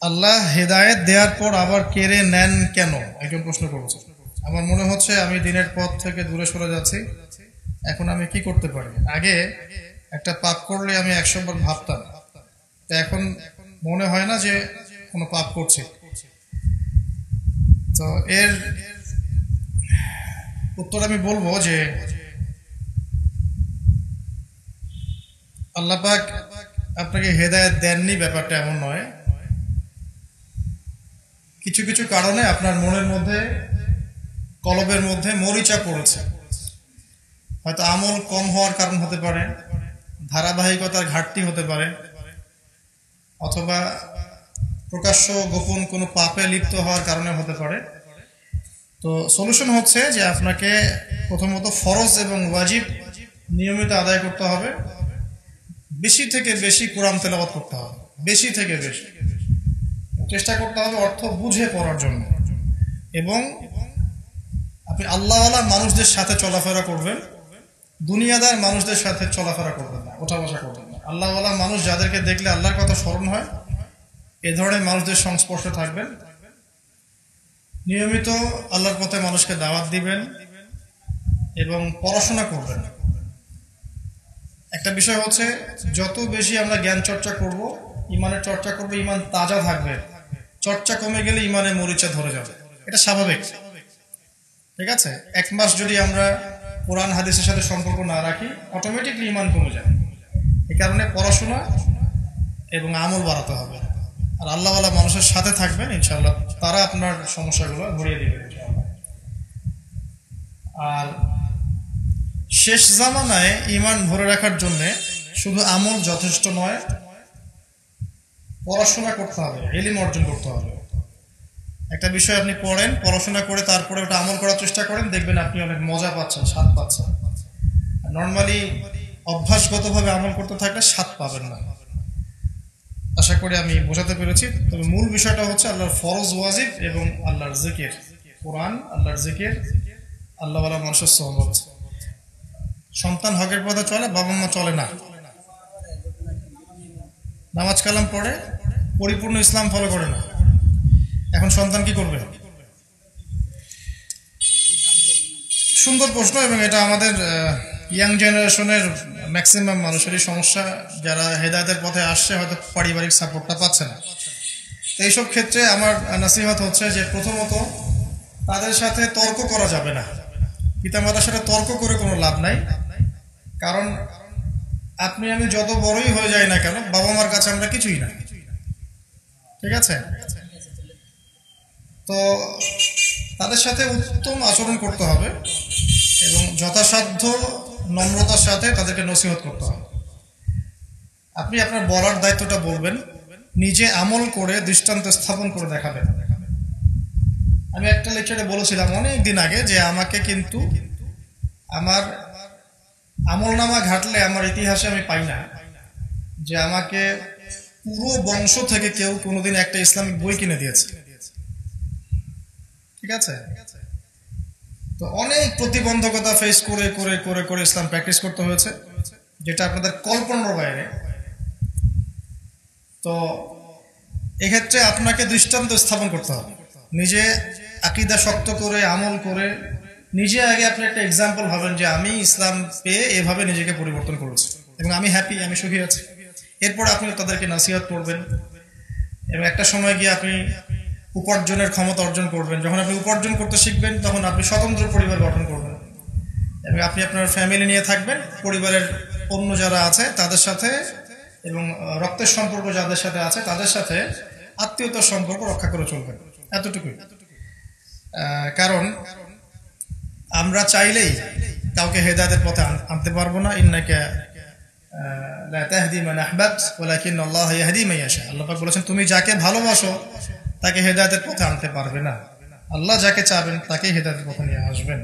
আল্লাহ হেদায়েত দেওয়ার পর আবার কেড়ে নেন কেন, একজন প্রশ্ন করেছে। আমার মনে হচ্ছে আমি দিনের পথ থেকে দূরে সরে যাচ্ছি, এখন আমি কি করতে পারি? আগে একটা পাপ করলে আমি 100 বার ভাবতাম, এখন মনে হয় না যে কোনো পাপ করছি। তো এর উত্তর আমি বলবো যে আল্লাহ পাক আপনাকে হেদায়েত দেননি, ব্যাপারটা এমন নয়। কিছু কিছু কারণে আপনার মনের মধ্যে, কলবের মধ্যে মরিচা পড়েছে। হয়তো আমল কম হওয়ার কারণ হতে পারে, ধারাবাহিকতার ঘাটতি হতে পারে, অথবা প্রকাশ্য গোপন কোনো পাপে লিপ্ত হওয়ার কারণে হতে পারে। তো সলিউশন হচ্ছে যে আপনাকে প্রথমত ফরজ এবং ওয়াজিব নিয়মিত আদায় করতে হবে, বেশি থেকে বেশি কোরআন তেলাওয়াত করতে হবে, বেশি থেকে বেশি চেষ্টা করতে হবে অর্থ বুঝে পড়ার জন্য। এবং আপনি আল্লাহওয়ালা মানুষদের সাথে চলাফেরা করবেন, দুনিয়াদার মানুষদের সাথে চলাফেরা করবেন না, ওঠা বসা করবেন না। আল্লাহওয়ালা মানুষ যাদেরকে দেখলে আল্লাহর কথা স্মরণ হয়, এ ধরনের মানুষদের সংস্পর্শে থাকবেন। নিয়মিত আল্লাহর পথে মানুষকে দাওয়াত দিবেন এবং পড়াশোনা করবেন। একটা বিষয় হচ্ছে, যত বেশি আমরা জ্ঞান চর্চা করব, ইমানের চর্চা করবো, ইমান তাজা থাকবে। চর্চা কমে গেলে ইমানে মরিচা ধরে যাবে, এটা স্বাভাবিক। ঠিক আছে, 1 মাস যদি আমরা কোরআন হাদিসের সাথে সম্পর্ক না রাখি, অটোমেটিকলি ইমান কমে যায়। এই কারণে পড়াশোনা এবং আমল বাড়াতে হবে। আর আল্লাহওয়ালা মানুষের সাথে থাকবেন, ইনশাআল্লাহ তারা আপনার সমস্যাগুলো ভরিয়ে দিবে। আর শেষ জামানায় ইমান ধরে রাখার জন্য শুধু আমল যথেষ্ট নয়, পড়াশোনা করতে হবে, ইলম অর্জন করতে হবে। একটা বিষয় আপনি পড়েন, পড়াশোনা করে তারপরে ওটা আমল করার চেষ্টা করেন, দেখবেন আপনি অনেক মজা পাচ্ছেন, স্বাদ পাচ্ছেন। নর্মালি অভ্যাসগতভাবে আমল করতে থাকলে স্বাদ পাবেন না। আশা করি আমি বোঝাতে পেরেছি। তবে মূল বিষয়টা হচ্ছে আল্লাহর ফরজ ওয়াজিব এবং আল্লাহর জিকির, কোরআন, আল্লাহর জিকির, আল্লাহওয়ালা মানুষের সোহবত। সন্তান হকের পথে চলে, বাবা মা চলে না, নামাজ কালাম পড়ে, পরিপূর্ণ ইসলাম ফলো করে না। এখন সন্তান কি করবে? সুন্দর প্রশ্ন, এবং এটা আমাদের ইয়াং জেনারেশনের ম্যাক্সিমাম মানুষেরই সমস্যা। যারা হেদায়েতের পথে আসছে হয়তো পারিবারিক সাপোর্টটা পাচ্ছে না। তো এইসব ক্ষেত্রে আমার নসিহত হচ্ছে যে প্রথমত তাদের সাথে তর্ক করা যাবে না। পিতামাতার সাথে তর্ক করে কোনো লাভ নাই, কারণ আপনি আমি যত বড়ই হয়ে যাই না কেন, বাবা মার কাছে আমরা কিছুই না। ঠিক আছে, তো তাদের সাথে উত্তম আচরণ করতে হবে এবং যথাসাধ্য নম্রতার সাথে তাদেরকে নসিহত করতে হবে। আপনি আপনার বলার দায়িত্বটা বলবেন, নিজে আমল করে দৃষ্টান্ত স্থাপন করে দেখাবেন। আমি একটা লেকচারে বলেছিলাম অনেক দিন আগে যে আমাকে কিন্তু আমার আমলনামা ঘাটলে আমার ইতিহাসে আমি পাই না যে আমাকে পুরো বংশ থেকে কেউ কোনোদিন একটা ইসলামিক বই কিনে দিয়েছে। ঠিক আছে, তো অনেক প্রতিবন্ধকতা ফেস করে করে করে করে ইসলাম প্র্যাকটিস করতে হয়েছে, যেটা আপনাদের কল্পনার বাইরে। তো এক্ষেত্রে আপনাকে দৃষ্টান্ত স্থাপন করতে হবে, নিজে আকীদা শক্ত করে আমল করে নিজে আগে আপনি একটা এক্সাম্পল হবেন যে আমি ইসলাম পেয়ে এভাবে নিজেকে পরিবর্তন করেছি এবং আমি হ্যাপি, আমি সুখী আছি। এরপর আপনি তাদেরকে নসিহত করবেন এবং একটা সময় গিয়ে আপনি উপার্জনের ক্ষমতা অর্জন করবেন। যখন আপনি উপার্জন করতে শিখবেন তখন আপনি স্বতন্ত্র পরিবার গঠন করবেন এবং আপনি আপনার ফ্যামিলি নিয়ে থাকবেন। পরিবারের অন্য যারা আছে তাদের সাথে এবং রক্তের সম্পর্ক যাদের সাথে আছে তাদের সাথে আত্মীয়তার সম্পর্ক রক্ষা করে চলবেন, এতটুকুই। কারণ আমরা চাইলেই কাউকে হেদায়েতের পথে আনতে পারবো না। ইন্নাকা লা তাহদি মান আহবাবত ওয়ালাকিন আল্লাহ ইয়াহদি মান ইয়াশা। আল্লাহ পাক বলেছেন তুমি যাকে ভালোবাসো তাকে হেদায়েতের পথে আনতে পারবে না, আল্লাহ যাকে চাবেন তাকে হেদায়েতের পথে নিয়ে আসবেন।